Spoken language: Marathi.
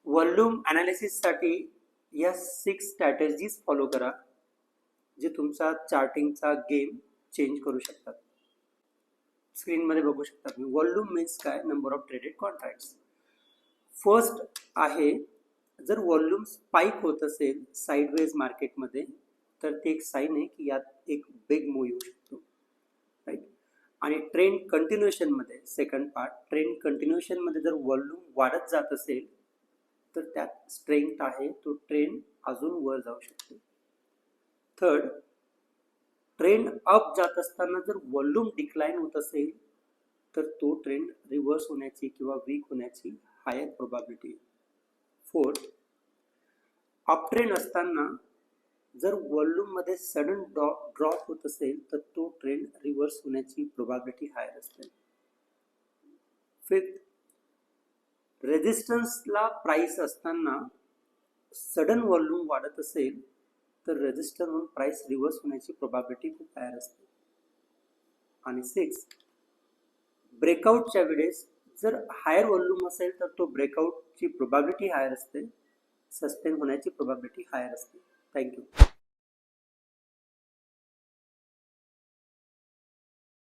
व्हॉल्यूम ॲनालिसिससाठी या 6 स्ट्रॅटेजीज फॉलो करा जे तुमचा चार्टिंगचा गेम चेंज करू शकतात. स्क्रीनमध्ये बघू शकता तुम्ही. व्हॉल्यूम मीन्स काय? Number of traded contracts. First आहे, जर व्हॉल्यूम स्पाइक होत असेल साइडवेज मार्केटमध्ये तर ते एक साईन आहे की यात एक बिग मूव येऊ शकतो, राईट. आणि ट्रेंड कंटिन्युएशनमध्ये, सेकंड पार्ट, ट्रेंड कंटिन्युएशनमध्ये जर व्हॉल्यूम वाढत जात असेल तर त्यात स्ट्रेंथ आहे, तो ट्रेंड अजून वर जाऊ शकतो. थर्ड, ट्रेंड अप जात असताना जर व्हॉल्यूम डिक्लाइन होत असेल तर तो ट्रेंड रिव्हर्स होण्याची किंवा वीक होण्याची higher probability. Fourth, up trend असताना जर व्हॉल्यूम मध्ये सडन ड्रॉप होत असेल तर तो ट्रेंड रिव्हर्स होण्याची प्रोबॅबिलिटी हायर असते. फिफ्थ, रेजिस्टन्सला प्राइस असताना सडन व्हॉल्यूम वाढत असेल तर रेजिस्टन्स म्हणून प्राइस रिव्हर्स होण्याची प्रोबॅबिलिटी खूप हायर असते. आणि सिक्स, ब्रेकआउटच्या वेळेस जर हायर व्हॉल्यूम असेल तर तो ब्रेकआउटची प्रोबॅबिलिटी हायर असते, सस्टेन होण्याची प्रोबॅबिलिटी हायर असते. थँक्यू.